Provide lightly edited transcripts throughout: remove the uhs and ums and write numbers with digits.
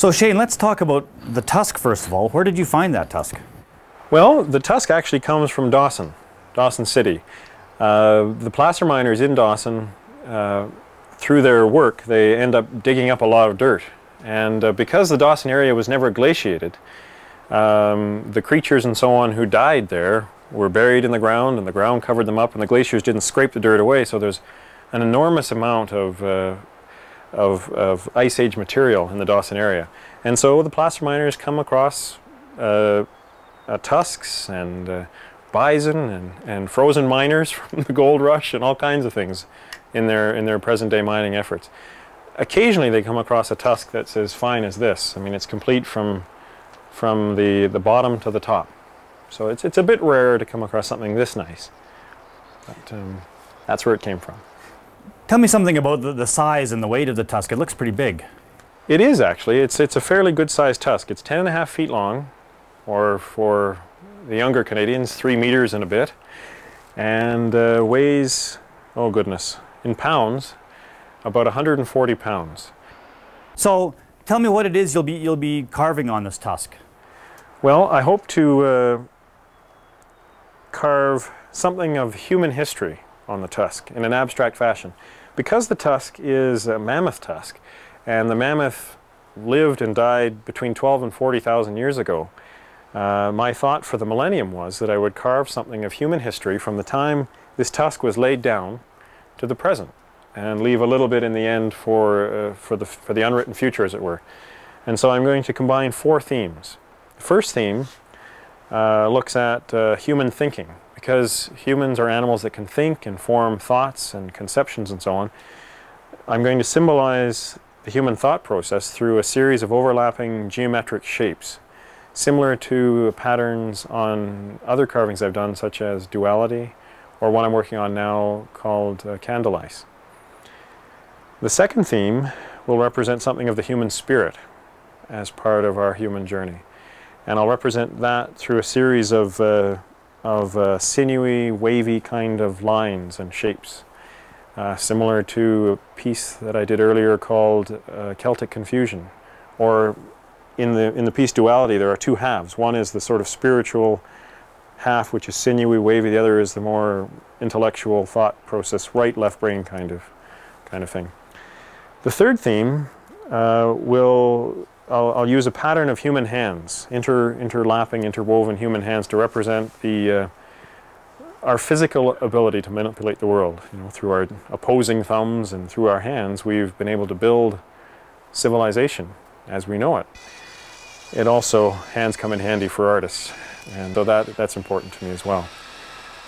So Shane, let's talk about the tusk first of all. Where did you find that tusk? Well, the tusk actually comes from Dawson City. The placer miners in Dawson, through their work, they end up digging up a lot of dirt. And because the Dawson area was never glaciated, the creatures and so on who died there were buried in the ground, and the ground covered them up, and the glaciers didn't scrape the dirt away, so there's an enormous amount of Ice Age material in the Dawson area. And so the placer miners come across tusks and bison and frozen miners from the gold rush and all kinds of things in their present-day mining efforts. Occasionally they come across a tusk that's as fine as this. I mean, it's complete from the bottom to the top. So it's a bit rare to come across something this nice. But that's where it came from. Tell me something about the size and the weight of the tusk. It looks pretty big. It is actually. It's a fairly good-sized tusk. It's 10.5 feet long, or for the younger Canadians, 3 meters and a bit, and weighs, oh goodness, in pounds, about 140 pounds. So tell me what it is you'll be carving on this tusk. Well, I hope to carve something of human history on the tusk in an abstract fashion. Because the tusk is a mammoth tusk, and the mammoth lived and died between 12 and 40,000 years ago, my thought for the millennium was that I would carve something of human history from the time this tusk was laid down to the present, and leave a little bit in the end for the unwritten future, as it were. And so I'm going to combine 4 themes. The first theme looks at human thinking, because humans are animals that can think and form thoughts and conceptions and so on. I'm going to symbolize the human thought process through a series of overlapping geometric shapes, similar to patterns on other carvings I've done, such as duality, or one I'm working on now called candle ice. The second theme will represent something of the human spirit as part of our human journey. And I'll represent that through a series of sinewy, wavy kind of lines and shapes, similar to a piece that I did earlier called Celtic Confusion. Or in the piece Duality, there are 2 halves. One is the sort of spiritual half, which is sinewy, wavy. The other is the more intellectual thought process, right, left brain kind of thing. The third theme I'll use a pattern of human hands, interlapping, interwoven human hands, to represent our physical ability to manipulate the world. You know, through our opposing thumbs and through our hands, we've been able to build civilization as we know it. It also, hands come in handy for artists, and so that's important to me as well.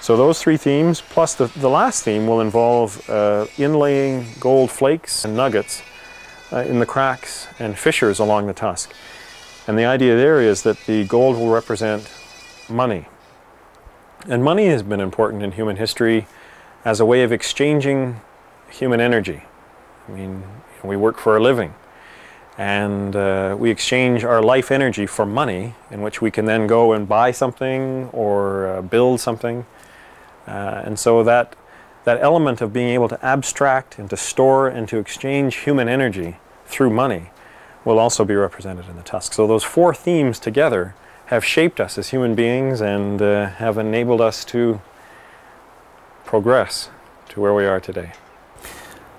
So those 3 themes, plus the last theme, will involve inlaying gold flakes and nuggets in the cracks and fissures along the tusk. And the idea there is that the gold will represent money. And money has been important in human history as a way of exchanging human energy. I mean, we work for a living, and we exchange our life energy for money, in which we can then go and buy something or build something. And so that element of being able to abstract and to store and to exchange human energy through money will also be represented in the tusk. So those 4 themes together have shaped us as human beings and have enabled us to progress to where we are today.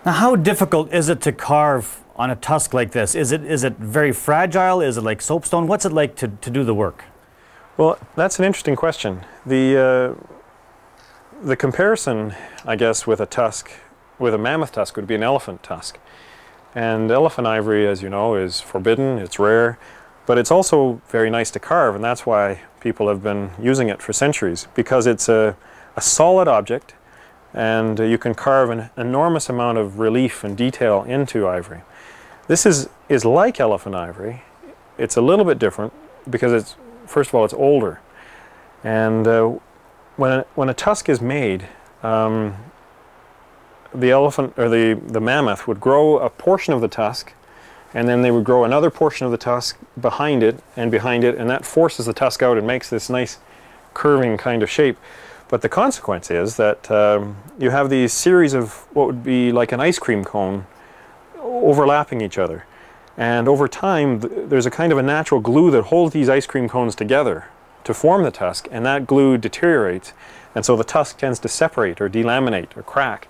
Now, how difficult is it to carve on a tusk like this? Is it very fragile? Is it like soapstone? What's it like to do the work? Well, that's an interesting question. The comparison, I guess, with a mammoth tusk would be an elephant tusk. And elephant ivory, as you know, is forbidden, it's rare, but it's also very nice to carve, and that's why people have been using it for centuries, because it's a solid object, and you can carve an enormous amount of relief and detail into ivory. This is like elephant ivory. It's a little bit different because first of all, it's older. And when a tusk is made, the elephant or the mammoth would grow a portion of the tusk, and then they would grow another portion of the tusk behind it, and that forces the tusk out and makes this nice curving kind of shape. But the consequence is that you have these series of what would be like an ice cream cone overlapping each other. And over time, there's a kind of a natural glue that holds these ice cream cones together to form the tusk, and that glue deteriorates, and so the tusk tends to separate or delaminate or crack.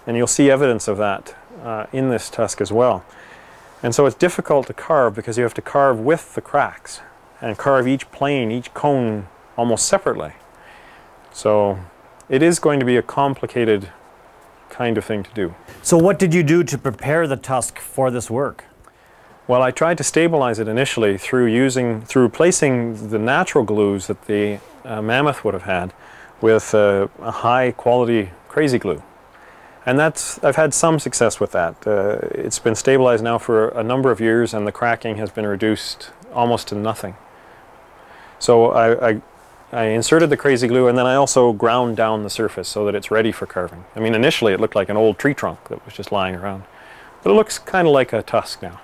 And you'll see evidence of that in this tusk as well. And so it's difficult to carve because you have to carve with the cracks and carve each plane, each cone almost separately. So it is going to be a complicated kind of thing to do. So what did you do to prepare the tusk for this work? Well, I tried to stabilize it initially through replacing the natural glues that the mammoth would have had with a high quality crazy glue. And I've had some success with that. It's been stabilized now for a number of years, and the cracking has been reduced almost to nothing. So I inserted the crazy glue, and then I also ground down the surface so that it's ready for carving. I mean, initially it looked like an old tree trunk that was just lying around, but it looks kind of like a tusk now.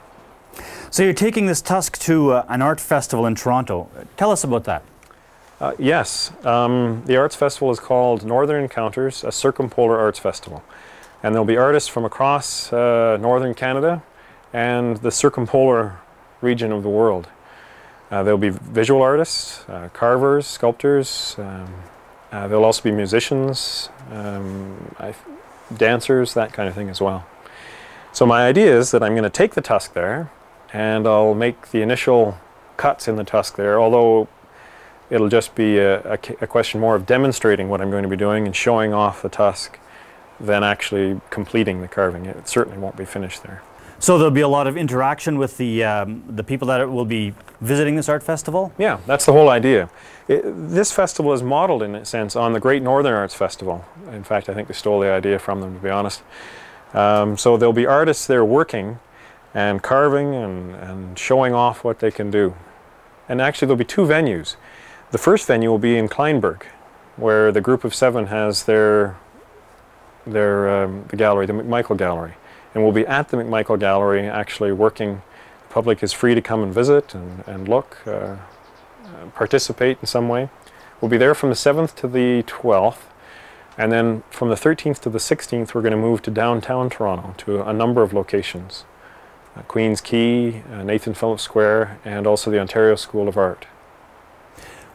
So you're taking this tusk to an art festival in Toronto. Tell us about that. Yes, the arts festival is called Northern Encounters, a circumpolar arts festival. And there'll be artists from across northern Canada and the circumpolar region of the world. There'll be visual artists, carvers, sculptors. There'll also be musicians, dancers, that kind of thing as well. So my idea is that I'm going to take the tusk there, and I'll make the initial cuts in the tusk there, although it'll just be a question more of demonstrating what I'm going to be doing and showing off the tusk than actually completing the carving. It certainly won't be finished there. So there'll be a lot of interaction with the people that will be visiting this art festival? Yeah, that's the whole idea. This festival is modeled, in a sense, on the Great Northern Arts Festival. In fact, I think we stole the idea from them, to be honest. So there'll be artists there working and carving and showing off what they can do. And actually there'll be two venues. The first venue will be in Kleinberg, where the Group of Seven has the gallery, the McMichael Gallery. And we'll be at the McMichael Gallery actually working. The public is free to come and visit and look, participate in some way. We'll be there from the 7th to the 12th. And then from the 13th to the 16th, we're going to move to downtown Toronto to a number of locations. Queen's Quay, Nathan Phillips Square, and also the Ontario School of Art.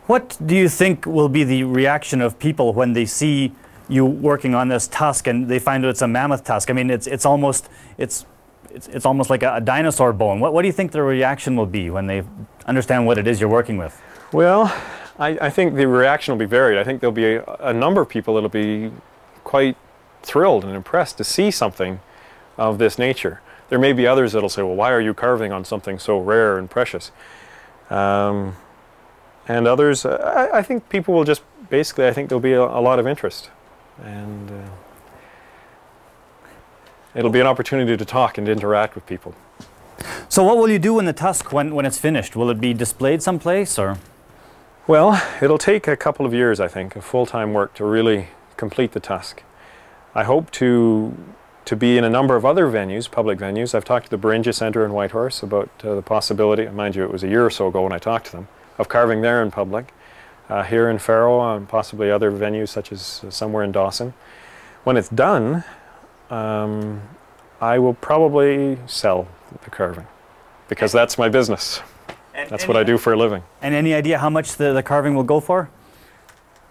What do you think will be the reaction of people when they see you working on this tusk and they find out it's a mammoth tusk? I mean, it's almost like a dinosaur bone. What do you think the reaction will be when they understand what it is you're working with? Well, I think the reaction will be varied. I think there'll be a number of people that'll be quite thrilled and impressed to see something of this nature. There may be others that'll say, well, why are you carving on something so rare and precious? And others, I think people will just, basically, I think there'll be a lot of interest. And it'll be an opportunity to talk and interact with people. So what will you do in the tusk when it's finished? Will it be displayed someplace, or? Well, it'll take a couple of years, I think, of full-time work to really complete the tusk. I hope to be in a number of other venues, public venues. I've talked to the Beringia Centre in Whitehorse about the possibility, mind you, it was a year or so ago when I talked to them, of carving there in public. Here in Faro, and possibly other venues such as somewhere in Dawson. When it's done, I will probably sell the carving, because that's my business. That's what I do for a living. And any idea how much the carving will go for?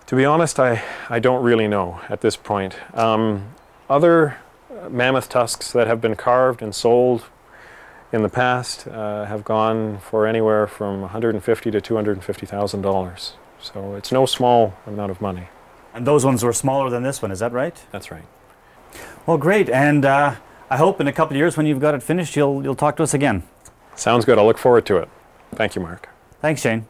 To be honest, I don't really know at this point. Other mammoth tusks that have been carved and sold in the past have gone for anywhere from $150,000 to $250,000. So it's no small amount of money. And those ones were smaller than this one, is that right? That's right. Well, great. And I hope in a couple of years when you've got it finished, you'll talk to us again. Sounds good. I'll look forward to it. Thank you, Mark. Thanks, Shane.